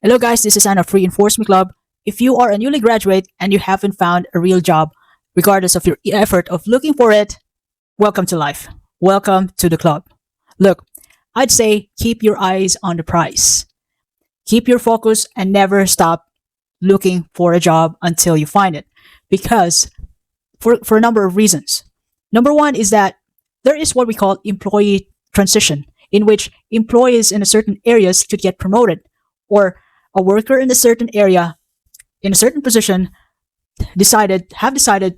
Hello, guys. This is Anna Free Enforcement Club. If you are a newly graduate and you haven't found a real job, regardless of your effort of looking for it, welcome to life. Welcome to the club. Look, I'd say keep your eyes on the prize. Keep your focus and never stop looking for a job until you find it. Because for a number of reasons. Number one is that there is what we call employee transition, in which employees in a certain areas could get promoted, or a worker in a certain area, in a certain position, decided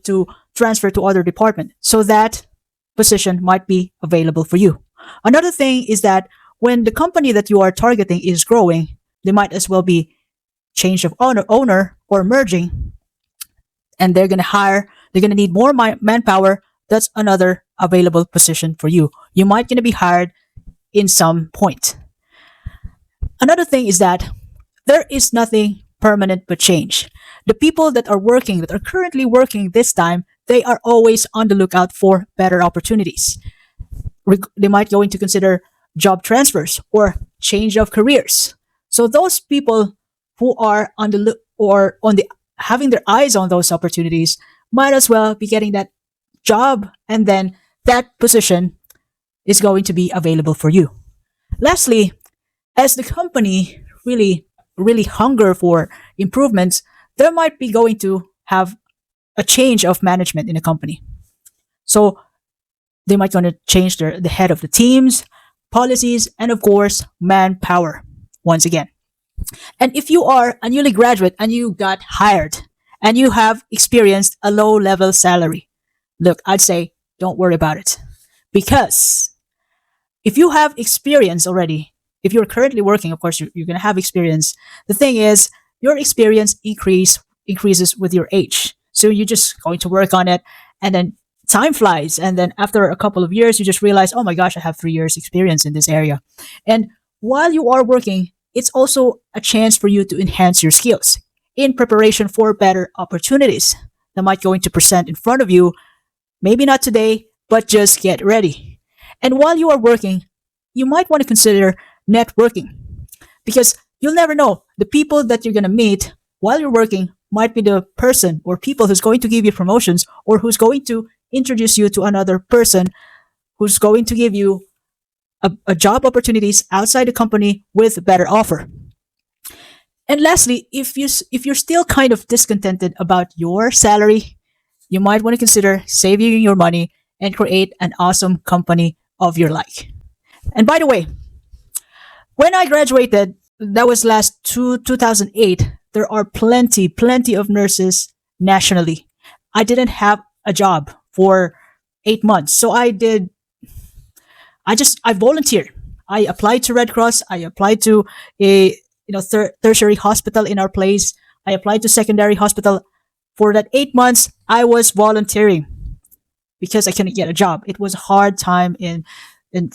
to transfer to other department, so that position might be available for you. Another thing is that when the company that you are targeting is growing, they might as well be change of owner or merging, and they're going to need more manpower. That's another available position for you. You might going to be hired in some point. Another thing is that there is nothing permanent but change. The people that are currently working this time, they are always on the lookout for better opportunities. They might going to consider job transfers or change of careers. So those people who are on the look or on the having their eyes on those opportunities might as well be getting that job, and then that position is going to be available for you. Lastly, as the company really hunger for improvements, there might be going to have a change of management in the company. So they might going to change the head of the teams, policies, and of course, manpower once again. And if you are a newly graduate and you got hired and you have experienced a low level salary, look, I'd say don't worry about it. Because if you have experience already, if you're currently working, of course, you're going to have experience. The thing is, your experience increases with your age. So you're just going to work on it, and then time flies. And then after a couple of years, you just realize, oh my gosh, I have 3 years experience in this area. And while you are working, it's also a chance for you to enhance your skills in preparation for better opportunities that might going to present in front of you. Maybe not today, but just get ready. And while you are working, you might want to consider networking, because you'll never know. The people that you're going to meet while you're working might be the person or people who's going to give you promotions, or who's going to introduce you to another person who's going to give you a job opportunities outside the company with a better offer. And lastly, if you're still kind of discontented about your salary, you might want to consider saving your money and create an awesome company of your like. And by the way, when I graduated, that was 2008, there are plenty of nurses nationally. I didn't have a job for 8 months. So I volunteered. I applied to Red Cross. I applied to a tertiary hospital in our place. I applied to secondary hospital. For that 8 months, I was volunteering because I couldn't get a job. It was a hard time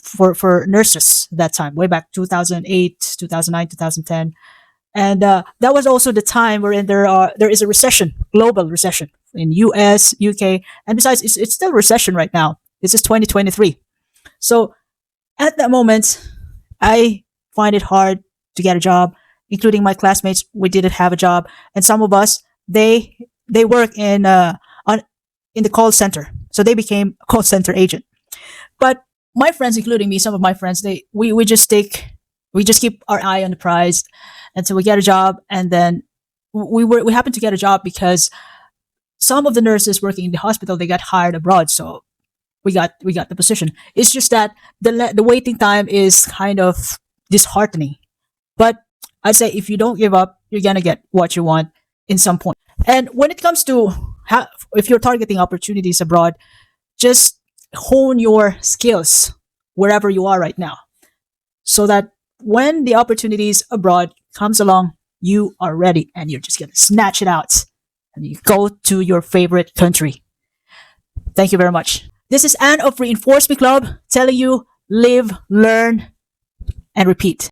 for nurses that time, way back 2008, 2009, 2010. And that was also the time wherein there is a recession, global recession in US, UK, and besides, it's still a recession right now. This is 2023. So at that moment, I find it hard to get a job, including my classmates. We didn't have a job, and some of us they work in the call center, so they became a call center agent. But my friends, including me, some of my friends, we just keep our eye on the prize until we get a job, and then we happened to get a job because some of the nurses working in the hospital, they got hired abroad, so we got the position. It's just that the waiting time is kind of disheartening. But I'd say if you don't give up, you're gonna get what you want in some point. And when it comes to if you're targeting opportunities abroad, just hone your skills wherever you are right now, so that when the opportunities abroad comes along, you are ready and you're just gonna snatch it out and you go to your favorite country. Thank you very much. This is Anne of Reinforcement Club telling you live, learn, and repeat.